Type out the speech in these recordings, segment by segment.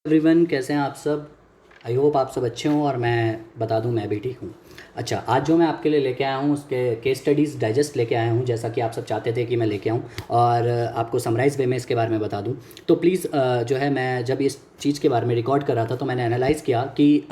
Everyone, कैसे हैं आप सब। आई होप आप सब अच्छे हों और मैं बता दूं मैं भी ठीक हूँ। अच्छा, आज जो मैं आपके लिए लेके आया हूँ उसके केस स्टडीज़ डाइजेस्ट लेके आया हूँ, जैसा कि आप सब चाहते थे कि मैं लेके आऊँ और आपको समराइज़ वे में इसके बारे में बता दूँ। तो प्लीज़ जो है, मैं जब इस चीज़ के बारे में रिकॉर्ड कर रहा था तो मैंने एनालाइज़ किया कि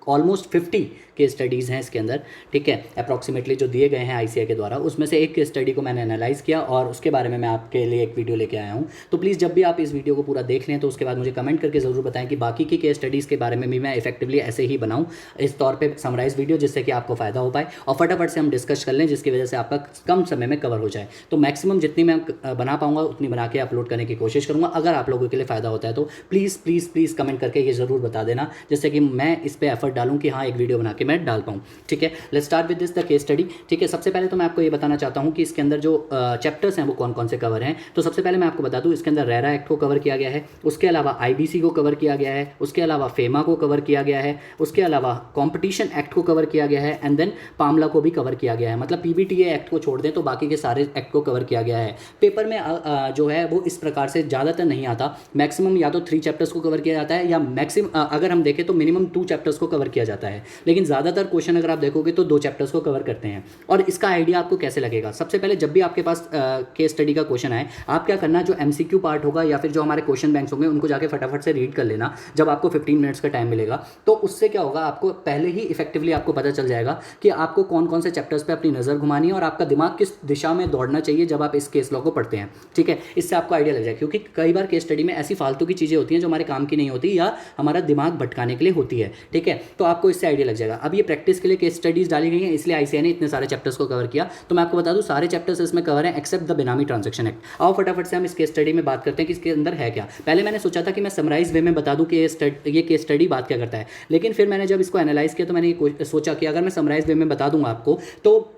ऑलमोस्ट 50 केस स्टडीज़ हैं इसके अंदर। ठीक है, अप्रॉक्सीमेटली जो दिए गए हैं आईसीएआई के द्वारा, उसमें से एक केस स्टडी को मैंने एनालाइज़ किया और उसके बारे में मैं आपके लिए एक वीडियो लेके आया हूँ। तो प्लीज़ जब भी आप इस वीडियो को पूरा देख लें तो उसके बाद मुझे कमेंट करके ज़रूर बताएं कि बाकी की केस स्टडीज़ के बारे में भी मैं इफेक्टिवली ऐसे ही बनाऊँ, इस तौर पे समराइज़ वीडियो, जिससे कि आपको फ़ायदा हो पाए और फटाफट से हम डिस्कस कर लें, जिसकी वजह से आपका कम समय में कवर हो जाए। तो मैक्सिमम जितनी मैं बना पाऊँगा उतनी बना के अपलोड करने की कोशिश करूँगा। अगर आप लोगों के लिए फ़ायदा होता है तो प्लीज़ प्लीज़ प्लीज़ कमेंट करके ये ज़रूर बता देना, जिससे कि मैं इस पर एफर्ट डालूँ कि हाँ, एक वीडियो बना के मैं डाल पाऊँ। ठीक है, let's start with this the case study. ठीक है, सबसे पहले तो मैं आपको ये बताना चाहता हूँ कि इसके अंदर जो चैप्टर्स हैं वो कौन कौन से कवर हैं। तो सबसे पहले मैं आपको बता दूँ, इसके अंदर रेरा एक्ट को कवर किया गया है, उसके अलावा आईबीसी को कवर किया गया है, उसके अलावा फेमा को कवर किया गया है, उसके अलावा कॉम्पिटिशन एक्ट को कवर किया गया है, एंड देन पामला को भी कवर किया गया है। मतलब पीबीटीए एक्ट को छोड़ दें तो बाकी के सारे एक्ट को कवर किया गया है। पेपर में जो है वो इस प्रकार से ज़्यादातर नहीं आता। मैक्सिमम या तो 3 चैप्टर्स को कवर किया जाता है, या मैक्सिमम अगर हम देखें तो मिनिमम 2 चैप्टर्स को कवर किया जाता है। लेकिन ज़्यादातर क्वेश्चन अगर आप देखोगे तो 2 चैप्टर्स को कवर करते हैं। और इसका आइडिया आपको कैसे लगेगा, सबसे पहले जब भी आपके पास केस स्टडी का क्वेश्चन आए, आप क्या करना, जो एमसीक्यू पार्ट होगा या फिर जो हमारे क्वेश्चन बैंक्स होंगे उनको जाके फटाफट से रीड कर लेना जब आपको 15 मिनट्स का टाइम मिलेगा। तो उससे क्या होगा, आपको पहले ही इफेक्टिवली आपको पता चल जाएगा कि आपको कौन कौन से चैप्टर्स पे अपनी नज़र घुमानी है और आपका दिमाग किस दिशा में दौड़ना चाहिए जब आप इस केस लॉ को पढ़ते हैं। ठीक है, इससे आपको आइडिया लग जाएगा, क्योंकि कई बार केस स्टडी में ऐसी फालतू की चीज़ें होती हैं जो हमारे काम की नहीं होती या हमारा दिमाग भटकाने के लिए होती है। ठीक है, तो आपको इससे आइडिया लग जाएगा। अब ये प्रैक्टिस के लिए केस स्टडीज़ डाली गई हैं, इसलिए आईसीएआई ने इतने सारे चैप्टर्स को कवर किया। तो मैं आपको बता दूं, सारे चैप्टर्स इसमें कवर हैं एक्सेप्ट द बेनामी ट्रांजैक्शन एक्ट। आओ फटाफट से हम इस केस स्टडी में बात करते हैं कि इसके अंदर है क्या। पहले मैंने सोचा था कि मैं समराइज वे में बता दूं कि ये केस स्टडी बात क्या करता है, लेकिन फिर मैंने जब इसको एनालाइज किया तो मैंने ये सोचा कि अगर मैं समराइज वे में बता दूंगा आपको, तो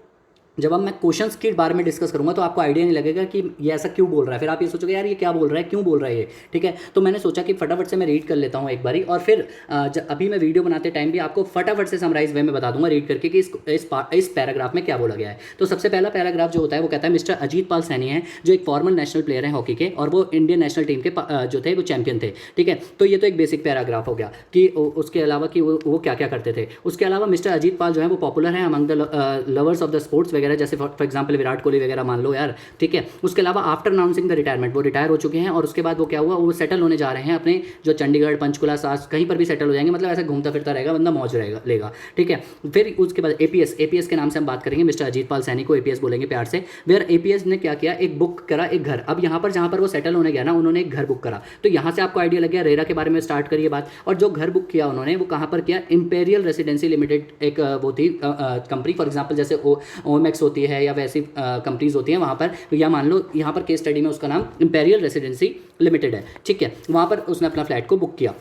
जब अब मैं क्वेश्चंस के बारे में डिस्कस करूंगा तो आपको आइडिया नहीं लगेगा कि ये ऐसा क्यों बोल रहा है। फिर आप ये सोचोगे यार ये क्या बोल रहा है, क्यों बोल रहा है ये। ठीक है, तो मैंने सोचा कि फटाफट से मैं रीड कर लेता हूँ एक बारी, और फिर अभी मैं वीडियो बनाते टाइम भी आपको फटाफट से समराइज वे में बता दूंगा रीड करके कि इस पैराग्राफ में क्या बोला गया है। तो सबसे पहला पैराग्राफ जो होता है वो कहता है, मिस्टर अजीत पाल सैनी है जो एक फॉर्मर नेशनल प्लेयर है हॉकी के, और वो इंडियन नेशनल टीम के जो थे वो चैंपियन थे। ठीक है, तो ये तो एक बेसिक पैराग्राफ हो गया कि उसके अलावा कि वो क्या क्या करते थे। उसके अलावा मिस्टर अजीत पाल जो है वो पॉपुलर है among the lovers of the sports वगैरह, जैसे फॉर एग्जाम्पल विराट कोहली वगैरह मान लो यार। ठीक है, उसके अलावा आफ्टर अनाउंसिंग द रिटायरमेंट, वो रिटायर हो चुके हैं और उसके बाद वो क्या हुआ, वो सेटल होने जा रहे हैं अपने जो चंडीगढ़, पंचकुला, सास, कहीं पर भी सेटल हो जाएंगे। मतलब ऐसे घूमता फिरता रहेगा बंदा, मौज रहेगा लेगा। ठीक है, फिर उसके बाद एपीएस के नाम से हम बात करेंगे, मिस्टर अजीत पाल सैनी को एपीएस बोलेंगे प्यार से। वेयर एपीएस ने क्या किया, एक बुक करा एक घर। अब यहाँ पर जहाँ पर वो सेटल होने गया ना, उन्होंने एक घर बुक करा। तो यहाँ से आपको आइडिया लग गया रेरा के बारे में स्टार्ट करिए बात। और जो घर बुक किया उन्होंने वो कहाँ पर किया, इंपेरियल रेसिडेंसी लिमिटेड एक वो थी कंपनी, फॉर एग्जाम्पल जैसे ओएमएक्स होती है या वैसी कंपनीज होती हैं वहाँ पर, या मान लो यहाँ पर केस स्टडी में उसका नाम इंपेरियल रेसिडेंसी लिमिटेड है। ठीक है, वहाँ पर उसने अपना फ्लैट को बुक किया,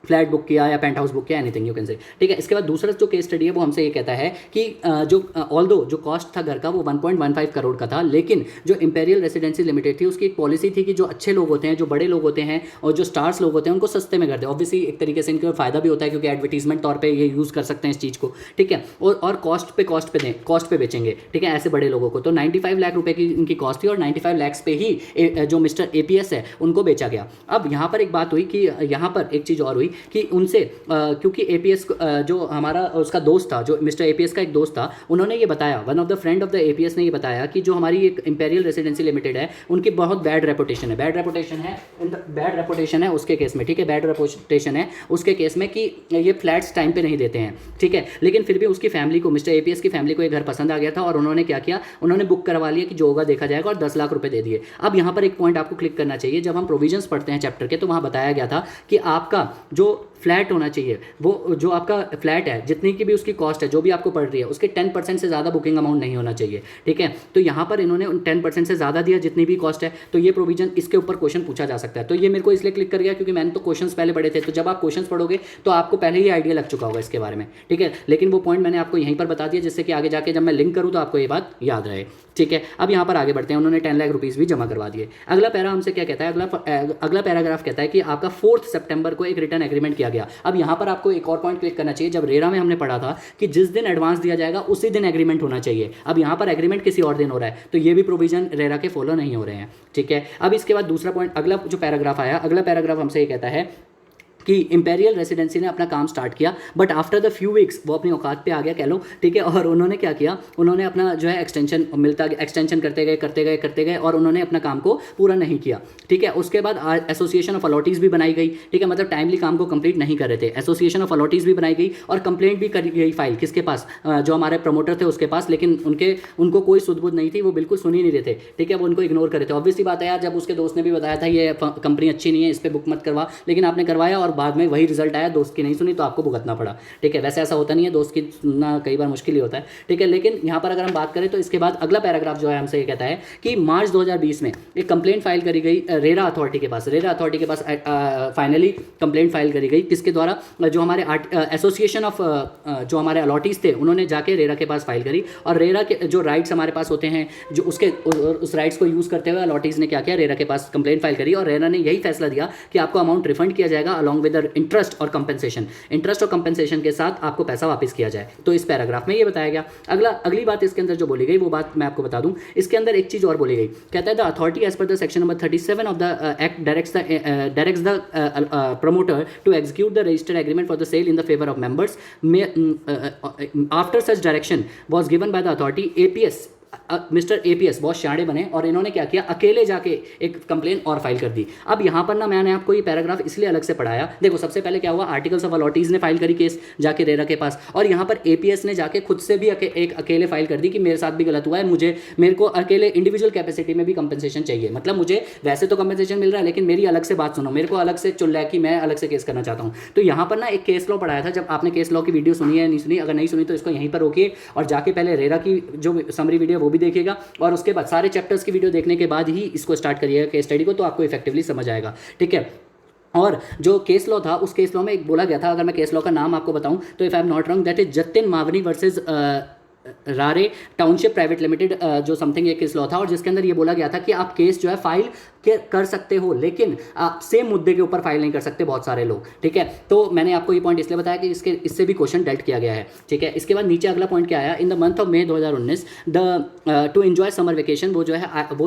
फ्लैट बुक किया या पेंट हाउस बुक किया, एनीथिंग यू कैन से। ठीक है, इसके बाद दूसरा जो केस स्टडी है वो हमसे ये कहता है कि जो ऑल्दो जो कॉस्ट था घर का वो 1.15 करोड़ का था, लेकिन जो इंपेरियल रेसिडेंसी लिमिटेड थी उसकी एक पॉलिसी थी कि जो अच्छे लोग होते हैं, जो बड़े लोग होते हैं और जो स्टार्स लोग होते हैं उनको सस्ते में कर दे। ऑब्वियसली एक तरीके से इनका फायदा भी होता है क्योंकि एडवर्टीजमेंट तौर पर ये यूज़ कर सकते हैं इस चीज़ को। ठीक है, और कॉस्ट पे बेचेंगे। ठीक है, ऐसे बड़े लोगों को। तो 95 लाख रुपए की इनकी कॉस्ट थी और 95 लाख पे ही जो मिस्टर एपीएस है उनको बेचा गया। अब यहाँ पर एक बात हुई कि यहाँ पर एक चीज़ और हुई कि उनसे क्योंकि एपीएस जो हमारा उसका दोस्त था, जो मिस्टर एपीएस का एक दोस्त था, उन्होंने ये बताया, one of the friend of the APS ने ये बताया कि जो हमारी एक इंपेरियल रेसिडेंसी लिमिटेड है उनकी बहुत बैड रेपुटेशन है उसके केस में। ठीक है, बैड रेपुटेशन है उसके केस में कि ये फ्लैट्स टाइम पे नहीं देते हैं। ठीक है, लेकिन फिर भी उसकी फैमिली को, मिस्टर एपीएस की फैमिली को एक घर पसंद आ गया था और उन्होंने क्या किया, उन्होंने बुक करवा लिया कि जो होगा देखा जाएगा, और 10 लाख रुपए दे दिए। अब यहाँ पर एक पॉइंट आपको क्लिक करना चाहिए, जब हम प्रोविजंस पढ़ते हैं चैप्टर के तो वहाँ बताया गया था कि आपका जो फ्लैट होना चाहिए, वो जो आपका फ्लैट है जितनी की भी उसकी कॉस्ट है जो भी आपको पड़ रही है उसके 10% से ज़्यादा बुकिंग अमाउंट नहीं होना चाहिए। ठीक है, तो यहाँ पर इन्होंने 10% से ज़्यादा दिया जितनी भी कॉस्ट है, तो ये प्रोविजन, इसके ऊपर क्वेश्चन पूछा जा सकता है। तो ये मेरे को इसलिए क्लिक कर गया क्योंकि मैंने तो क्वेश्चंस पहले पढ़े थे, तो जब आप क्वेश्चंस पढ़ोगे तो आपको पहले ही आइडिया लग चुका होगा इसके बारे में। ठीक है, लेकिन वो पॉइंट मैंने आपको यहीं पर बता दिया जिससे कि आगे जाके जब मैं लिंक करूँ तो आपको ये बात याद रहे। ठीक है, अब यहाँ पर आगे बढ़ते हैं। उन्होंने 10 लाख रुपीज़ भी जमा करवा दिए। अगला पैरा हमसे क्या कहता है, अगला पैराग्राफ कहता है कि आपका 4 सितंबर को एक रिटर्न एग्रीमेंट किया गया। अब यहाँ पर आपको एक और पॉइंट क्लिक करना चाहिए, जब रेरा में हमने पढ़ा था कि जिस दिन एडवांस दिया जाएगा उसी दिन एग्रीमेंट होना चाहिए। अब यहाँ पर एग्रीमेंट किसी और दिन हो रहा है, तो ये भी प्रोविजन रेरा के फॉलो नहीं हो रहे हैं। ठीक है, अब इसके बाद दूसरा पॉइंट, अगला जो पैराग्राफ आया, अगला पैराग्राफ हमसे ये कहता है कि इंपेरियल रेसिडेंसी ने अपना काम स्टार्ट किया, but after the few weeks वो अपनी औकात पे आ गया कह लो, ठीक है। और उन्होंने क्या किया, उन्होंने अपना जो है एक्सटेंशन करते गए और उन्होंने अपना काम को पूरा नहीं किया, ठीक है। उसके बाद एसोसिएशन ऑफ अलॉटीज़ भी बनाई गई, ठीक है, मतलब टाइमली काम को कंप्लीट नहीं कर रहे थे। एसोसिएशन ऑफ अलॉटीज़ भी बनाई गई और कंप्लेंट भी करी गई फाइल, किसके पास, जो हमारे प्रमोटर थे उसके पास, लेकिन उनको कोई सुध-बुध नहीं थी, वो बिल्कुल सुन ही नहीं रहे थे, ठीक है, वो उनको इग्नोर कर रहे थे। ऑब्वियसली बात है यार, जब उसके दोस्त ने भी बताया था ये कंपनी अच्छी नहीं है, इस पर बुक मत करवा, लेकिन आपने करवाया और बाद में वही रिजल्ट आया, दोस्त की नहीं सुनी तो आपको भुगतना पड़ा, ठीक है। वैसे ऐसा होता नहीं है, दोस्त की सुनना कई बार मुश्किल ही होता है, ठीक है। लेकिन यहाँ पर अगर हम बात करें तो इसके बाद अगला पैराग्राफ जो है हमसे ये कहता है कि मार्च 2020 में एक कंप्लेंट फाइल करी गई रेरा अथॉरिटी के पास फाइनली कंप्लेंट फाइल करी गई, किसके द्वारा, जो हमारे एसोसिएशन ऑफ जो हमारे अलॉटीज़ थे उन्होंने जाके रेरा के पास फाइल करी, और रेरा के जो राइट्स हमारे पास होते हैं, जो उस राइट्स को यूज़ करते हुए अलॉटीज़ ने क्या किया, रेरा के पास कंप्लेंट फाइल करी, और रेरा ने यही फैसला दिया कि आपको अमाउंट रिफंड किया जाएगा अलॉन्ग विद इंटरेस्ट और कंपनसेशन के साथ आपको पैसा वापस किया जाए। तो इस पैराग्राफ में ये बताया गया। अगली बात इसके अंदर जो बोली गई वो बात मैं आपको बता दूं, इसके अंदर एक चीज़ और बोली गई, कहता है the authority as per the section number 37 of the act directs the promoter to execute the registered agreement for the sale in the favour of members. After such direction was given by the authority, APS mister APS बहुत शाणे बने और इन्होंने क्या किया, अकेले जाके एक कंप्लेन और फाइल कर दी। अब यहाँ पर ना मैंने आपको ये पैराग्राफ इसलिए अलग से पढ़ाया, देखो सबसे पहले क्या हुआ, आर्टिकल्स ऑफ अलॉटीज़ ने फाइल करी केस जाके रेरा के पास, और यहाँ पर एपीएस ने जाके खुद से भी एक अकेले फाइल कर दी कि मेरे साथ भी गलत हुआ है, मेरे को अकेले इंडिविजुअल कैपेसिटी में भी कंपनसेशन चाहिए, मतलब मुझे वैसे तो कंपनसेशन मिल रहा है लेकिन मेरी अलग से बात सुनो, मेरे को अलग से चुल रहा है कि मैं अलग से केस करना चाहता हूँ। तो यहाँ पर ना एक केस लॉ पढ़ाया था, जब आपने केस लॉ की वीडियो सुनी है नहीं सुनी, अगर नहीं सुनी तो इसको यहीं पर रोकिए और जाके पहले रेरा की जो समरी वीडियो वो भी देखिएगा, और उसके बाद सारे चैप्टर्स की वीडियो देखने के बाद ही इसको स्टार्ट करिएगा केस स्टडी को, तो आपको इफेक्टिवली समझ आएगा, ठीक है। और जो केस लॉ था उस केस लॉ में एक बोला गया था, अगर मैं केस लॉ का नाम आपको बताऊं तो if I am not wrong that is Jatin Mavani versus Rare Township Private Limited, जो समथिंग एक केस लॉ था, और जिसके अंदर ये बोला गया था कि आप केस जो है फाइल कर सकते हो, लेकिन आप सेम मुद्दे के ऊपर फाइल नहीं कर सकते बहुत सारे लोग, ठीक है। तो मैंने आपको ये पॉइंट इसलिए बताया कि इससे भी क्वेश्चन डेल्ट किया गया है, ठीक है। इसके बाद नीचे अगला पॉइंट क्या आया, in the month of May 2019 to enjoy summer vacation, वो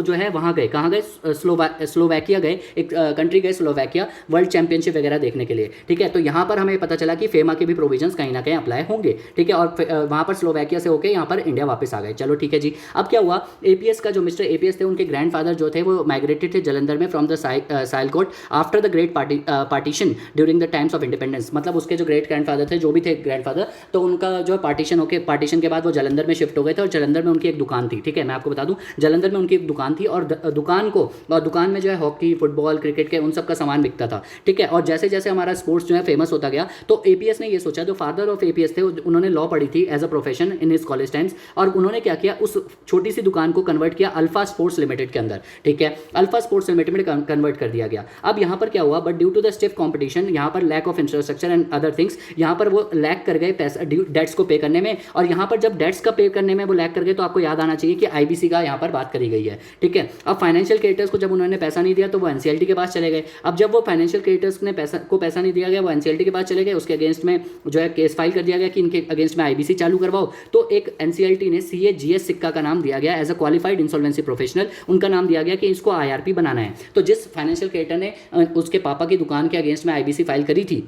जो है वहाँ गए, कहाँ गए, स्लोवाकिया गए, एक कंट्री गए स्लोवाकिया, वर्ल्ड चैंपियनशिप वगैरह देखने के लिए, ठीक है। तो यहाँ पर हमें पता चला कि फेमा के भी प्रोविजंस कहीं ना कहीं अप्लाई होंगे, ठीक है, और वहाँ पर स्लोवाकिया से होकर यहाँ पर इंडिया वापस आ गए, चलो ठीक है जी। अब क्या हुआ, एपीएस का जो मिस्टर एपीएस थे उनके ग्रैंडफादर जो थे वो माइग्रेटेड थे जलंधर में from the Sialkot after the great partition during the times of independence, मतलब उसके जो ग्रेट ग्रैंडफादर थे, जो भी थे ग्रैंडफादर, तो उनका जो पार्टीशन के बाद वो जलंधर में शिफ्ट हो गए थे, और जलंधर में उनकी एक दुकान थी, ठीक है। मैं आपको बता दूं जलंधर में उनकी एक दुकान थी, और दुकान में जो है हॉकी, फुटबॉल, क्रिकेट के उन सब का सामान बिकता था, ठीक है। और जैसे जैसे हमारा स्पोर्ट्स जो है फेमस होता गया, तो एपीएस ने ये सोचा, जो फादर ऑफ एपीएस थे उन्होंने लॉ पढ़ी थी as a profession in his college times, और उन्होंने क्या किया, उस छोटी सी दुकान को कन्वर्ट किया अल्फा स्पोर्ट्स लिमिटेड के अंदर, ठीक है, अल्फा स्पोर्ट्स लिमिटेड में कन्वर्ट कर दिया गया। अब यहाँ पर क्या हुआ, but due to the stiff competition, यहाँ पर lack of infrastructure and other things, यहाँ पर वो लैक कर गए पैसा डेट्स को पे करने में, और यहाँ पर जब डेट्स का पे करने में वो लैक कर गए तो आपको याद आना चाहिए कि आईबीसी का यहाँ पर बात करी गई है, ठीक है। अब फाइनेंशियल क्रेडिटर्स को जब उन्होंने पैसा नहीं दिया तो वो एनसीएलटी के पास चले गए। अब जब वो फाइनेंशियल क्रेडिटर्स ने पैसा नहीं दिया गया, वो एनसीएलटी के पास चले गए, उसके अगेंस्ट में जो है केस फाइल कर दिया गया कि इनके अगेंस्ट में आईबीसी चालू करवाओ। तो एक एनसीएलटी ने CAGS सिक्का का नाम दिया गया as a qualified insolvency professional, उनका नाम दिया गया कि इसको IRP बनाना है। तो जिस फाइनेंशियल क्रेडिटर ने उसके पापा की दुकान के अगेंस्ट में आईबीसी फाइल करी थी,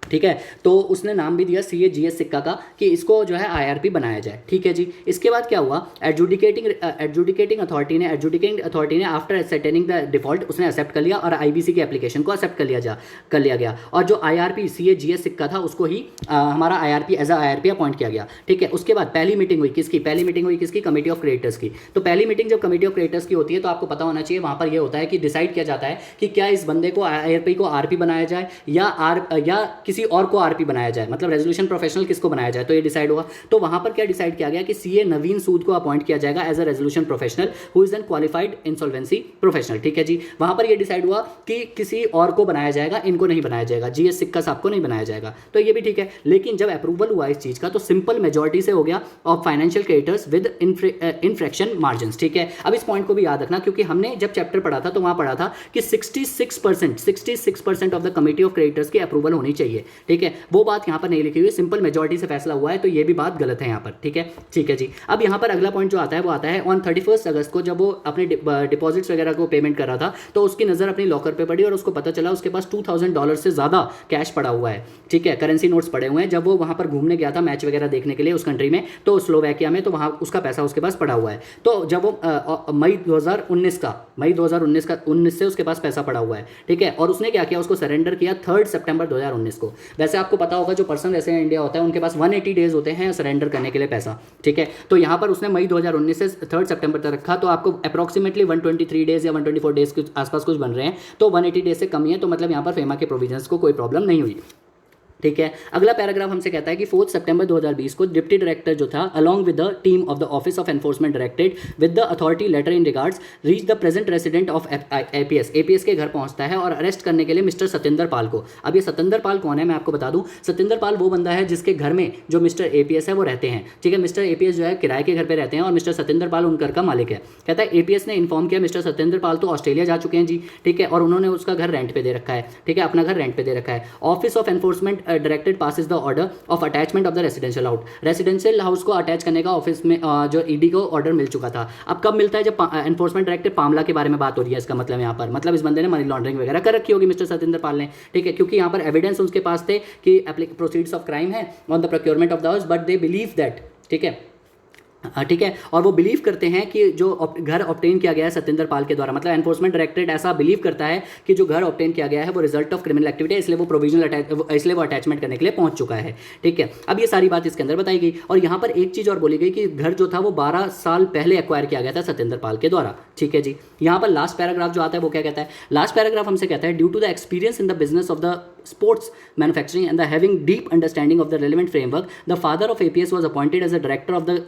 ठीक है, तो उसने नाम भी दिया CAGS सिक्का का कि इसको जो है IRP बनाया जाए, ठीक है जी। इसके बाद क्या हुआ, एडजुडिकेटिंग अथॉरिटी ने आफ्टर एसेटेनिंग द डिफॉल्ट उसने एक्सेप्ट कर लिया और आईबीसी की एप्लीकेशन को एक्सेप्ट कर लिया गया, और जो IRP CAGS सिक्का था उसको ही हमारा IRP as a IRP appoint किया गया, ठीक है। उसके बाद पहली मीटिंग हुई किसकी, कमेटी ऑफ क्रिएटर्स की। तो पहली मीटिंग जब कमेटी ऑफ क्रिएटर्स की होती है तो आपको पता होना चाहिए, वहाँ पर यह होता है कि डिसाइड किया जाता है कि क्या इस बंदे को IRP को RP बनाया जाए या किसी और को आरपी बनाया जाए, मतलब रेजोल्यूशन प्रोफेशनल किसको बनाया जाए, तो ये डिसाइड हुआ। तो वहां पर क्या डिसाइड किया गया कि CA नवीन सूद को अपॉइंट किया जाएगा as a resolution professional who is an qualified insolvency professional, ठीक है जी। वहां पर ये डिसाइड हुआ कि किसी और को बनाया जाएगा, इनको नहीं बनाया जाएगा, GS सिक्का साहब को नहीं बनाया जाएगा, तो ये भी ठीक है। लेकिन जब अप्रूवल हुआ इस चीज का तो सिंपल मेजॉरिटी से हो गया of financial creditors with infraction margin, ठीक है। अब इस पॉइंट को भी याद रखना, क्योंकि हमने जब चैप्टर पढ़ा था तो वहां पढ़ा था कि 66% of the committee of creditors की अप्रूवल होनी चाहिए, चाहिए, ठीक है, वो बात यहाँ पर नहीं लिखी हुई है, सिंपल मेजॉरिटी से फैसला हुआ है, तो ये भी बात गलत है यहाँ पर, ठीक है जी। अब यहाँ पर अगला पॉइंट जो आता है वो आता है ऑन 31 अगस्त को जब वो अपने डिपॉजिट्स वगैरह को पेमेंट कर रहा था तो उसकी नज़र अपनी लॉकर पे पड़ी और उसको पता चला उसके पास $2000 से ज़्यादा कैश पड़ा हुआ है, ठीक है, करेंसी नोट्स पड़े हुए हैं। जब वो वहाँ पर घूमने गया था मैच वगैरह देखने के लिए उस कंट्री में, तो स्लोवाकिया में, तो वहाँ उसका पैसा उसके पास पड़ा हुआ है। तो जब वो मई 2019 से उसके पास पैसा पड़ा हुआ है, ठीक है, और उसने क्या किया, उसको सरेंडर किया 3 सितंबर 2019 को। वैसे आपको पता होगा जो पर्सन ऐसे इंडिया होता है उनके पास 180 डेज होते हैं सरेंडर करने के लिए पैसा, ठीक है, तो यहाँ पर उसने मई 2019 से 3 सितंबर तक रखा, तो आपको अप्रॉक्सीमेटली 123 डेज या 124 डेज के आसपास कुछ बन रहे हैं, तो 180 डेज से कम ही है, तो मतलब यहाँ पर फेमा के प्रोविजंस को कोई प्रॉब्लम नहीं हुई, ठीक है। अगला पैराग्राफ हमसे कहता है कि 4 सितंबर 2020 को डिप्टी डायरेक्टर जो था along with the team of the office of enforcement directorate with the authority letter in regards reach the present resident of APS के घर पहुंचता है और अरेस्ट करने के लिए मिस्टर सतेंद्र पाल को। अब ये सतेंद्र पाल कौन है मैं आपको बता दूं, सतेंद्र पाल वो बंदा है जिसके घर में जो मिस्टर एपीएस है वो रहते हैं, ठीक है, मिस्टर एपीएस जो है किराए के घर पर रहते हैं और मिस्टर सतेंद्र पाल उन घर का मालिक है। कहता है एपीएस ने इन्फॉर्म किया मिस्टर सतेंद्र पाल तो ऑस्ट्रेलिया जा चुके हैं जी, ठीक है, और उन्होंने उसका घर रेंट पे दे रखा है, ठीक है, अपना घर रेंट पे दे रखा है। Office of enforcement directorate passes the order of attachment of the residential house को अटैच करने का ऑफिस में जो ईडी को ऑर्डर मिल चुका था। अब कब मिलता है, जब एनफोर्समेंट डायरेक्टर पामला के बारे में बात हो रही है, इसका मतलब यहाँ पर मतलब इस बंदे ने मनी लॉन्ड्रिंग वगैरह कर रखी होगी मिस्टर सतेंद्र पाल ने, ठीक है, क्योंकि यहाँ पर एविडेंस उसके पास थे कि प्रोसीड्स ऑफ क्राइम है on the procurement of the house, but they believe that, ठीक है, ठीक है, और वो बिलीव करते हैं कि जो घर ऑब्टेन किया गया है सतेंद्र पाल के द्वारा, मतलब एनफोर्समेंट डायरेक्टरेट ऐसा बिलीव करता है कि जो घर ऑब्टेन किया गया है वो रिजल्ट ऑफ क्रिमिनल एक्टिविटी है, इसलिए वो प्रोविजनल इसलिए वो अटैचमेंट करने के लिए पहुंच चुका है, ठीक है। अब ये सारी बात इसके अंदर बताई गई और यहाँ पर एक चीज़ और बोली गई कि घर जो था वो 12 साल पहले एक्वायर किया गया था सतेंद्र पाल के द्वारा, ठीक है जी। यहाँ पर लास्ट पैराग्राफ जो आता है वो क्या कहता है, लास्ट पैराग्राफ हमसे कहता है due to the experience in the business of the sports manufacturing and the having deep understanding of the relevant framework, the father of APS was appointed as a director of the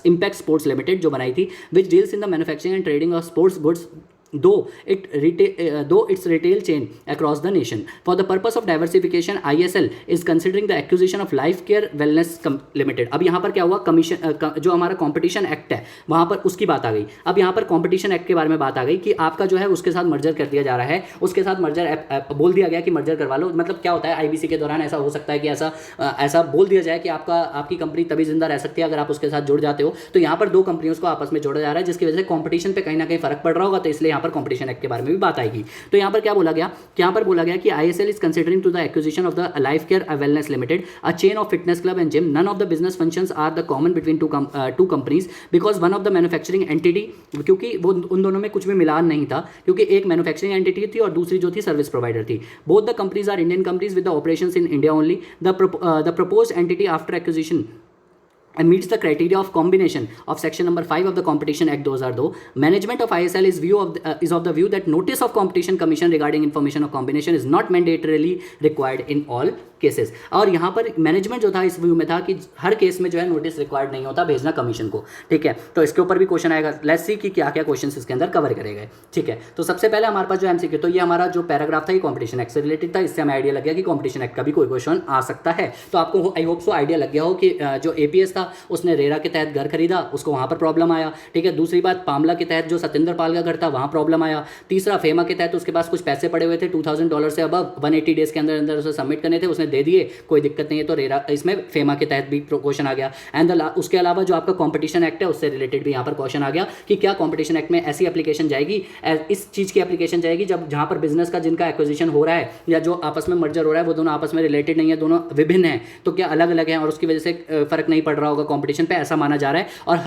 Impact Sports Limited जो बनाई थी, which deals in the manufacturing and trading of sports goods though its retail chain across the nation. For the purpose of diversification, ISL is considering the acquisition of Life Care Wellness Limited. अब यहाँ पर क्या हुआ, commission जो हमारा competition act है वहाँ पर उसकी बात आ गई। अब यहाँ पर कंपटीशन एक्ट के बारे में बात आ गई कि आपका जो है उसके साथ मर्जर कर दिया जा रहा है, उसके साथ मर्जर बोल दिया गया कि मर्जर करवा लो। मतलब क्या होता है, आईबीसी के दौरान ऐसा हो सकता है कि ऐसा बोल दिया जाए कि आपकी कंपनी तभी जिंदा रह सकती है अगर आप उसके साथ जुड़ जाते हो। तो यहाँ पर दो कंपनियों को आपस में जोड़ा जा रहा है जिसकी वजह से कंपटीशन पे कहीं ना कहीं फर्क पड़ रहा होगा, तो इसलिए पर कंपटीशन एक्ट के बारे में भी बात आएगी। तो यहाँ पर क्या बोला गया, यहाँ पर बोला गया कि ISL is considering to the acquisition of the Life Care Wellness Limited, a chain of fitness club and gym. None of the business functions are the common between two companies because one of the manufacturing entity, क्योंकि वो उन दोनों में कुछ भी मिलान नहीं था, क्योंकि एक मैन्युफैक्चरिंग एंटिटी थी और दूसरी जो थी सर्विस प्रोवाइडर थी। Both the companies are Indian companies with the operations in India only. The proposed entity after acquisition meets the criteria of combination of section number 5 of the Competition Act 2002. Management of ISL is of the view that notice of Competition Commission regarding information of combination is not mandatorily required in all cases. और यहाँ पर management जो था इस view में था कि हर case में जो है नोटिस रिक्वायर्ड नहीं होता भेजना कमीशन को, ठीक है। तो इसके ऊपर भी क्वेश्चन आएगा, लेट्स सी कि क्या क्या क्वेश्चन इसके अंदर कवर करे गए, ठीक है। तो सबसे पहले हमारे पास जो एमसीक्यू, तो ये हमारा जो पैराग्राफ था ये कॉम्पिटिशन एक्ट से रिलेटेड था, इससे हमें आइडिया लग गया कि कॉम्पिटिशन एक्ट का भी कोई क्वेश्चन आ सकता है। तो आपको आई होप सो आइडिया लग गया हो कि जो एपीएस था उसने रेरा के तहत घर खरीदा, उसको वहाँ पर प्रॉब्लम आया, ठीक है। दूसरी बात, पामला के तहत जो सतेंद्र पाल का घर था वहाँ प्रॉब्लम आया। तीसरा, फेमा के तहत उसके पास कुछ पैसे पड़े हुए थे $2000 से अबव, 180 डेज के अंदर अंदर उसे सबमिट करने थे, उसने दे दिए, कोई दिक्कत नहीं है। तो रेरा इसमें फेमा के तहत भी क्वेश्चन आ गया। एंड उसके अलावा जो आपका कॉम्पिटिशन एक्ट है उससे रिलेटेड भी यहाँ पर क्वेश्चन आ गया कि क्या कॉम्पिटिशन एक्ट में ऐसी एप्लीकेशन जाएगी, इस चीज़ की एप्लीकेशन जाएगी जब जहाँ पर बिजनेस का जिनका एक्विजिशन हो रहा है या जो आपस में मर्जर हो रहा है वो दोनों आपस में रिलेटेड नहीं है, दोनों विभिन्न हैं, तो क्या अलग अलग हैं और उसकी वजह से फर्क नहीं पड़ रहा होगा कॉम्पिटिशन पे, ऐसा माना जा रहा है। और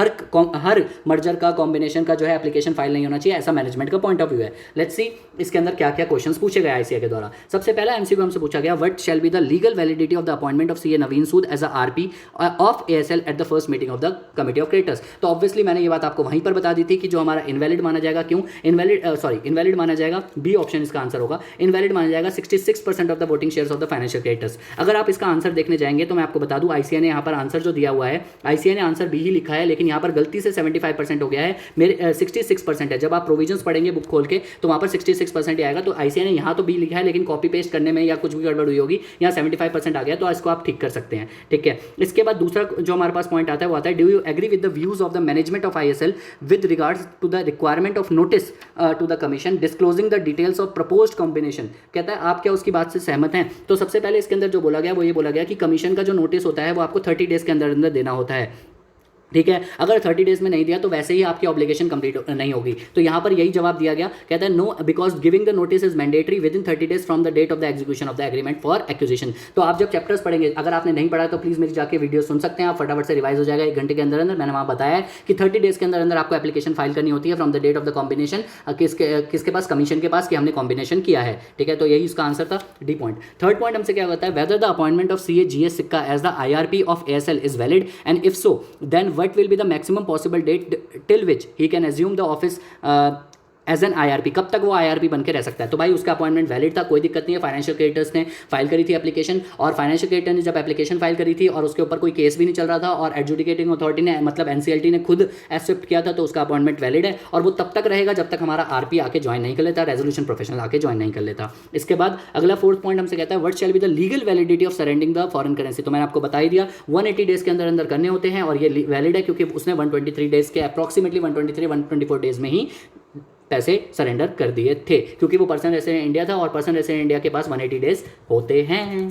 हर मर्जर का कॉम्बिनेशन का जो है एप्लीकेशन फाइल नहीं होना चाहिए, ऐसा मैनेजमेंट का पॉइंट ऑफ व्यू है। लेट्स सी इसके अंदर क्या क्या क्वेश्चंस पूछे गए आईसीए के द्वारा। सबसे पहला एमसीक्यू हमसे पूछा गया, what shall be the legal validity of the appointment of CA Naveen Sood as a RP of ASL at the first meeting of the committee of creditors. तो ऑब्वियसली मैंने ये बात आपको वहीं पर बता दी थी कि जो हमारा इनवैलिड माना जाएगा, क्यों इनवैलिड माना जाएगा, बी ऑप्शन इसका आंसर होगा। इनवैलिड माना जाएगा 66% of the voting shares of the financial creditors. अगर आप इसका आंसर देखने जाएंगे तो मैं आपको बता दूं आईसीए ने यहाँ पर आंसर जो दिया हुआ है, आईसीए ने आंसर बी ही लिखा है, लेकिन यहाँ पर गलती से 75% हो गया है, मेरे 66% है। जब आप प्रोविजंस पढ़ेंगे बुक खोल के तो वहाँ पर 66% ही आएगा। तो आईसीए ने यहाँ तो बी लिखा है लेकिन कॉपी पेस्ट करने में या कुछ भी गड़बड़ हुई होगी, यहाँ 75% आ गया तो इसको आप ठीक कर सकते हैं, ठीक है। इसके बाद दूसरा जो हमारे पास पॉइंट आता है वो आता है, do you agree with the views of the management of ISL with regards to the requirement of notice to the commission disclosing the details of proposed combination. कहता है आप क्या उसकी बात से सहमत हैं। तो सबसे पहले इसके अंदर जो बोला गया वो ये बोला गया कि कमीशन का जो नोटिस होता है वो आपको 30 डेज के अंदर अंदर देना होता है, ठीक है। अगर 30 डेज में नहीं दिया तो वैसे ही आपकी ऑब्लिगेशन कंप्लीट नहीं होगी। तो यहाँ पर यही जवाब दिया गया, कहता है no because giving the notice is mandatory within 30 days from the date of the execution of the agreement for acquisition. तो आप जब चैप्टर्स पढ़ेंगे, अगर आपने नहीं पढ़ा तो प्लीज मेरी जाके वीडियो सुन सकते हैं आप, फटाफट से रिवाइज हो जाएगा 1 घंटे के अंदर अंदर। मैंने वहाँ बताया है कि 30 डेज के अंदर अंदर आपको एप्लीकेशन फाइल करनी होती है from the date of the combination, किसके पास, कमीशन के पास, कि हमने कॉम्बिनेशन किया है, ठीक है। तो यही उसका आंसर था, डी पॉइंट। थर्ड पॉइंट हमसे क्या होता है, whether the appointment of CA/GS Sikka as the IRP of ASL is valid and if so then what will be the maximum possible date till which he can assume the office as an IRP, कब तक वो IRP बन के रह सकता है। तो भाई उसका अपॉइंटमेंट वैलिड था, कोई दिक्कत नहीं है। फाइनेंशियल क्रेडिटर्स ने फाइल करी थी एप्लीकेशन, और फाइनेंशियल क्रेडिटर ने जब एप्लीकेशन फाइल करी थी और उसके ऊपर कोई केस भी नहीं चल रहा था और एडजुडिकेटिंग अथॉरिटी ने मतलब NCLT ने खुद एक्सेप्ट किया था, तो उसका अपॉइंटमेंट वैलिड है और वो तब तक रहेगा जब तक हमारा RP आके ज्वाइन नहीं कर लेता, रेजोल्यूशन प्रोफेशनल आके ज्वाइन नहीं कर लेता। इसके बाद अगला फोर्थ पॉइंट हमसे कहता है what shall be the legal validity of surrendering the foreign currency. तो मैंने आपको बता ही दिया 180 डेज के अंदर अंदर करने होते हैं और ये वैलिड है क्योंकि उसने 123 डेज के अप्रॉक्सीमेटली 124 डेज में ही पैसे सरेंडर कर दिए थे, क्योंकि वो पर्सन रेसिडेंट इंडिया था और पर्सन रेसिडेंट इंडिया के पास 180 डेज होते हैं,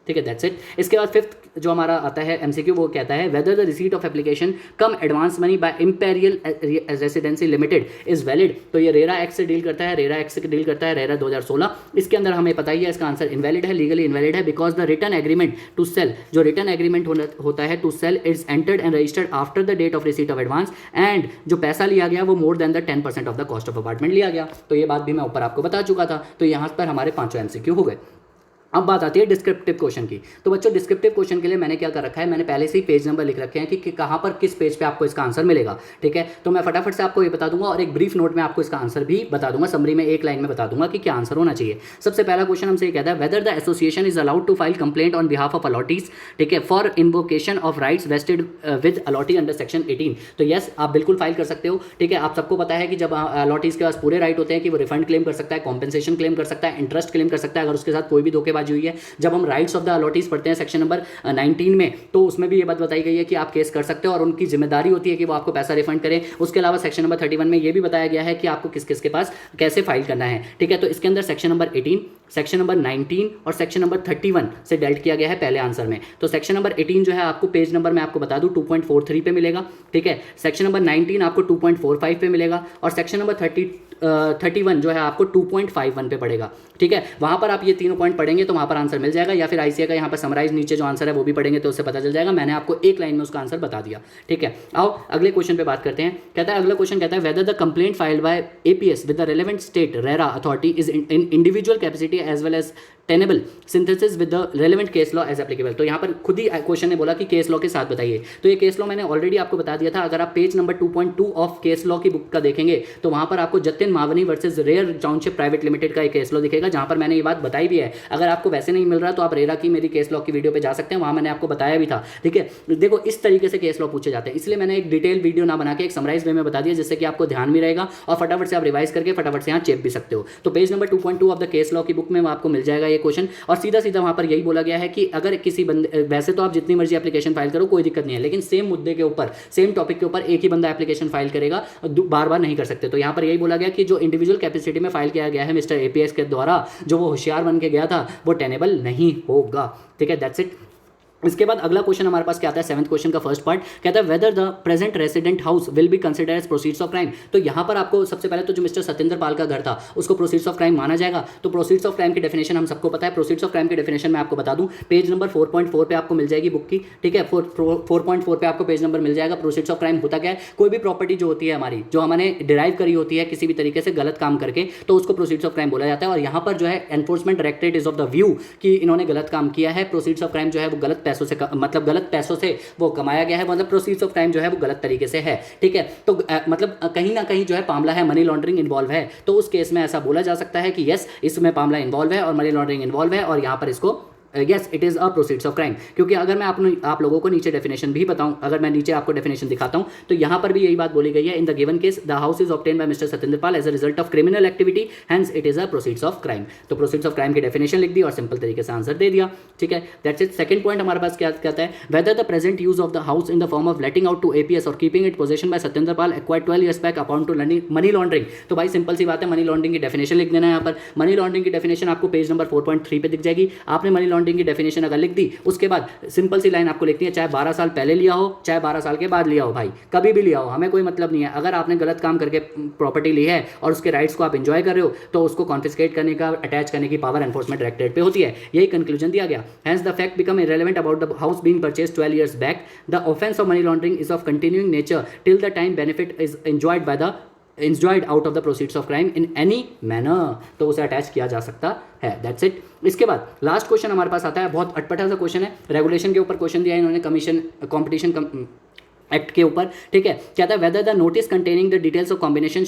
ठीक है। That's it. इसके बाद फिफ्थ जो हमारा आता है MCQ, वो कहता है whether the receipt of application come advance money by imperial residency limited is valid. तो ये रेरा एक्ट से डील करता है, रेरा एक्ट से डील करता है, रेरा 2016। इसके अंदर हमें पता ही है इसका आंसर इनवैलिड है, लीगली इनवैलिड है, because the return agreement to sale, जो रिटर्न एग्रीमेंट होता है to sale is entered and registered after the date of receipt of advance and जो पैसा लिया गया वो more than the 10% of the cost of apartment लिया गया। तो ये बात भी मैं ऊपर आपको बता चुका था। तो यहाँ पर हमारे 5 MCQ हो गए। अब बात आती है डिस्क्रिप्टिव क्वेश्चन की। तो बच्चों डिस्क्रिप्टिव क्वेश्चन के लिए मैंने क्या कर रखा है, मैंने पहले से ही पेज नंबर लिख रखे हैं कि कहाँ पर किस पेज पे आपको इसका आंसर मिलेगा, ठीक है। तो मैं फटाफट से आपको ये बता दूंगा और एक ब्रीफ नोट में आपको इसका आंसर भी बता दूंगा, समरी में एक लाइन में बता दूंगा कि क्या आंसर होना चाहिए। सबसे पहला क्वेश्चन हमसे ये कहता है whether the association is allowed to file complaint on behalf of allottees, ठीक है, for invocation of rights vested with allottee under section 18। तो यस, आप बिल्कुल फाइल कर सकते हो, ठीक है। आप सबको पता है कि जब अलॉटीज के पास पूरे राइट होते हैं कि वो रिफंड क्लेम कर सकता है, कॉम्पेंसेशन क्लेम कर सकता है, इंटरेस्ट क्लेम कर सकता है अगर उसके साथ कोई भी धोखेबाजी हुई है। जब राइट्स ऑफ द अलॉटीज पढ़ते हैं सेक्शन नंबर 19 में, तो उसमें भी ये बात बताई गई है कि आप केस कर सकते हो और उनकी जिम्मेदारी होती है कि वो आपको पैसा रिफंड करें। उसके अलावा सेक्शन नंबर 31 में ये भी बताया गया है कि आपको किस किस के पास कैसे फाइल करना है, ठीक है। तो इसके अंदर सेक्शन नंबर 18, सेक्शन नंबर 19 और सेक्शन नंबर 31 से डेल्ट किया गया है पहले आंसर में। तो सेक्शन नंबर 18 जो है आपको पेज नंबर मैं आपको बता दूं 2.43 पे मिलेगा, ठीक है। सेक्शन नंबर 19 आपको 2.45 पे मिलेगा और सेक्शन नंबर 31 जो है आपको 2.51 पे पड़ेगा, ठीक है। वहां पर आप ये तीनों पॉइंट पढ़ेंगे तो वहां पर आंसर मिल जाएगा, या फिर ICA का यहाँ पर समराइज नीचे जो आंसर है वो भी पढ़ेंगे तो उससे पता चल जाएगा। मैंने आपको एक लाइन में उसका आंसर बता दिया, ठीक है। आओ अगले क्वेश्चन पे बात करते हैं। कहता है अगला क्वेश्चन कहता है whether the complaint filed by APS with the relevant state RERA authority is in individual capacity as well as tenable synthesis with the relevant case law as applicable. तो यहाँ पर खुद ही क्वेश्चन ने बोला कि केस लॉ के साथ बताइए। तो ये केस लॉ मैंने ऑलरेडी आपको बता दिया था। अगर आप page number 2.2 of case law की बुक का देखेंगे तो वहाँ पर आपको Jatin Mavani versus Rare Township Private Limited का एक केस लॉ दिखेगा, जहाँ पर मैंने ये बात बताई भी है। अगर आपको वैसे नहीं मिल रहा तो आप रेरा की मेरी केस लॉ की वीडियो पे जा सकते हैं, वहाँ मैंने आपको बताया भी था, ठीक है। देखो इस तरीके से केस लॉ पूछे जाते हैं, इसलिए मैंने एक डिटेल वीडियो ना बना के एक समराइज वे में बता दिया, जिससे कि आपको ध्यान भी रहेगा और फटाफट से आप रिवाइज करके फटाफट से यहाँ चेप भी सकते हो। तो page number 2.2 of the case law की बुक में आपको मिल जाएगा ये क्वेश्चन। और सीधा वहां पर यही बोला गया है कि अगर किसी बंदे, वैसे तो आप जितनी मर्जी एप्लीकेशन फाइल करो कोई दिक्कत नहीं है, लेकिन सेम मुद्दे के ऊपर सेम टॉपिक के ऊपर एक ही बंदा एप्लीकेशन फाइल करेगा, बार बार नहीं कर सकते। तो यहां पर यही बोला गया कि जो इंडिविजुअल कैपेसिटी में फाइल किया गया है मिस्टर APS के द्वारा, जो वो होशियार बन के गया था, वो टेनेबल नहीं होगा, ठीक है। That's it. इसके बाद अगला क्वेश्चन हमारे पास क्या आता है, 7th क्वेश्चन का फर्स्ट पार्ट कहता है whether the present resident house will be consider as proceeds of crime. तो यहाँ पर आपको सबसे पहले तो जो मिस्टर सत्येंद्र पाल का घर था उसको प्रोसीड्स ऑफ क्राइम माना जाएगा। तो प्रोसीड्स ऑफ क्राइम की डेफिनेशन हम सबको पता है। प्रोसीड्स ऑफ क्राइम की डेफिनेशन मैं आपको बता दूं, पेज नंबर 4.4 पे आपको मिल जाएगी बुक की, ठीक है। 4.4 पे आपको पेज नंबर मिल जाएगा। प्रोसीड्स ऑफ क्राइम होता क्या है, कोई भी प्रॉपर्टी जो होती है हमारी, जो हमने डिराइव करी होती है किसी भी तरीके से गलत काम करके, तो उसको प्रोसीड्स ऑफ क्राइम बोला जाता है। और यहाँ पर जो है enforcement directorate is of the view कि इन्होंने गलत काम किया है। प्रोसीड्स ऑफ क्राइम जो है वो गलत पैसों से मतलब गलत पैसों से वो कमाया गया है, मतलब प्रोसीड्स ऑफ क्राइम जो है वो गलत तरीके से है, ठीक है। तो मतलब कहीं ना कहीं जो है मामला है मनी लॉन्ड्रिंग इन्वॉल्व है, तो उस केस में ऐसा बोला जा सकता है कि यस इसमें मामला इन्वॉल्व है और मनी लॉन्ड्रिंग इन्वॉल्व है और यहाँ पर इसको yes it is a proceeds of crime, क्योंकि अगर मैं आप लोगों को नीचे डेफिनेशन भी बताऊं, अगर मैं नीचे आपको डेफिनेशन दिखाता हूं तो यहाँ पर भी यही बात बोली गई है, in the given case the house is obtain by mister Satyendra Pal as a result of criminal activity, hence it is a proceeds of crime. तो प्रोसीड्स ऑफ क्राइम की डेफिनेशन लिख दी और सिंपल तरीके से आंसर दे दिया, ठीक है। That's it. सेकंड पॉइंट हमारे पास क्या कहता है, whether the present use of the house in the form of letting out to APS और keeping it possession by Satyendra Pal acquired 12 years back account to money laundering. तो भाई सिंपल सी बात है, money laundering की डेफिनेशन लिख देना है। यहाँ पर मनी लॉन्ड्रिंग की डेफिनेशन आपको पेज नंबर 4.3 पे दिख जाएगी। आपने मनी लॉन्ड्रिंग की डेफिनेशन अगर लिख दी, उसके बाद सिंपल सी लाइन आपको लिखनी है, चाहे 12 साल पहले लिया हो चाहे 12 साल के बाद लिया हो, भाई कभी भी लिया हो, हमें कोई मतलब नहीं है। अगर आपने गलत काम करके प्रॉपर्टी ली है और उसके राइट्स को आप एंजॉय कर रहे हो तो उसको कॉन्फिस्केट करने का, अटैच करने की पावर एनफोर्समेंट डायरेक्टरेट पे होती है। यही कंक्लूजन दिया गया। Hence the fact become irrelevant about the house being purchased 12 years back. The offence of money laundering is of continuing nature till the time benefit is enjoyed by the enjoyed out of the proceeds of crime in any manner। तो उसे attach किया जा सकता है। That's it. इसके बाद last question हमारे पास आता है, बहुत अटपटा सा क्वेश्चन है, रेगुलेशन के ऊपर क्वेश्चन दिया है इन्होंने, कमीशन कॉम्पिटिशन एक्ट के ऊपर, ठीक है। कहता है whether the notice containing the details of combination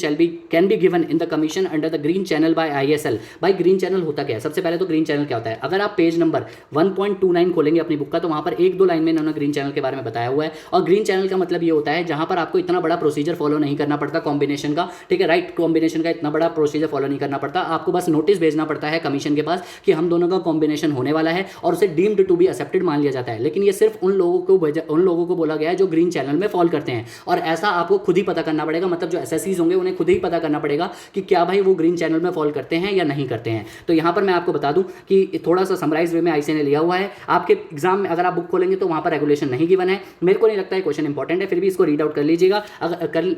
can be given in the commission under the green channel by ISL. भाई ग्रीन चैनल होता क्या है? सबसे पहले तो ग्रीन चैनल क्या होता है, अगर आप पेज नंबर 1.29 खोलेंगे अपनी बुक का तो वहां पर एक दो लाइन में इन्होंने ग्रीन चैनल के बारे में बताया हुआ है। और ग्रीन चैनल का मतलब ये होता है जहां पर आपको इतना बड़ा प्रोसीजर फॉलो नहीं करना पड़ता कॉम्बिनेशन का, ठीक है, राइट, कॉम्बिनेशन का इतना बड़ा प्रोसीजर फॉलो नहीं करना पड़ता, आपको बस नोटिस भेजना पड़ता है कमीशन के पास कि हम दोनों का कॉम्बिनेशन होने वाला है और उसे डीम्ड टू बी एक्सेप्टेड मान लिया जाता है। लेकिन ये सिर्फ उन लोगों को बोला गया है जो ग्रीन चैनल में फॉल करते हैं, और ऐसा आपको खुद ही पता करना पड़ेगा, मतलब जो एसएससीज होंगे उन्हें खुद ही पता करना पड़ेगा कि क्या भाई वो ग्रीन चैनल में फॉल करते हैं या नहीं करते हैं। तो यहां पर मैं आपको बता दूं कि थोड़ा सा समराइज वे में आईसी ने लिया हुआ है। आपके एग्जाम में अगर आप बुक खोलेंगे तो वहां पर रेगुलेशन नहीं गिवन है। मेरे को नहीं लगता है क्वेश्चन इंपॉर्टेंट है, फिर भी इसको रीड आउट कर लीजिएगा, अगर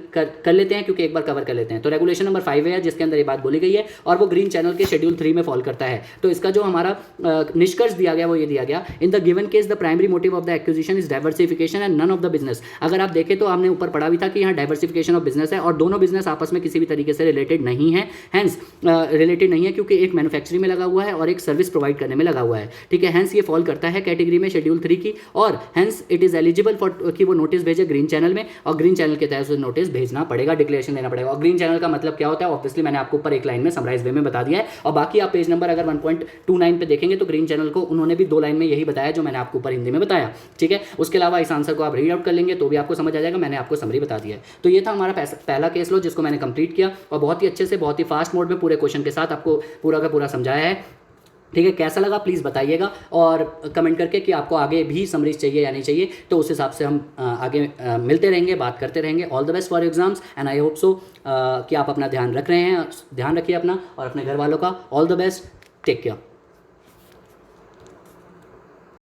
कर लेते हैं क्योंकि एक बार कवर कर लेते हैं। तो रेगुलेशन नंबर 5 है जिसके अंदर ये बात बोली गई है और वो ग्रीन चैनल के शेड्यूल 3 में फॉल करता है। तो इसका जो हमारा निष्कर्ष दिया गया वो ये दिया गया, in the given case the primary motive of the acquisition is diversification and none of the business. अगर आप देखें तो हमने ऊपर पढ़ा भी था कि यहाँ डाइवर्सिफिकेशन ऑफ बिजनेस है और दोनों बिजनेस आपस में किसी भी तरीके से रिलेटेड नहीं है, हेंस रिलेटेड नहीं है क्योंकि एक मैन्युफैक्चरिंग में लगा हुआ है और एक सर्विस प्रोवाइड करने में लगा हुआ है, ठीक है। हेंस ये फॉल करता है कैटेगरी में शेड्यूल 3 की, और hence it is eligible for कि वो नोटिस भेजे ग्रीन चैनल में, और ग्रीन चैनल के तहत उसे नोटिस भेजना पड़ेगा, डिक्लेरेशन देना पड़ेगा। और ग्रीन चैनल का मतलब क्या होता है ऑब्वियसली मैंने आपको ऊपर एक लाइन में समराइज वे में बता दिया है, और बाकी आप पेज नंबर अगर 1.29 पे देखेंगे तो ग्रीन चैनल को उन्होंने भी 2 लाइन में यही बताया जो मैंने आपको ऊपर हिंदी में बताया, ठीक है। उसके अलावा इस आंसर को आप रीड आउट कर लेंगे तो भी आपको समझ आ जाएगा, मैंने आपको समरी बता दिया है। तो ये था हमारा पहला केस लो जिसको मैंने कंप्लीट किया और बहुत ही अच्छे से, बहुत ही फास्ट मोड में पूरे क्वेश्चन के साथ आपको पूरा का पूरा समझाया है, ठीक है। कैसा लगा प्लीज़ बताइएगा और कमेंट करके कि आपको आगे भी समरीज चाहिए या नहीं चाहिए, तो उस हिसाब से हम आगे मिलते रहेंगे, बात करते रहेंगे। All the best for exams and I hope so कि आप अपना ध्यान रख रहे हैं, ध्यान रखिए अपना और अपने घर वालों का। All the best, take care.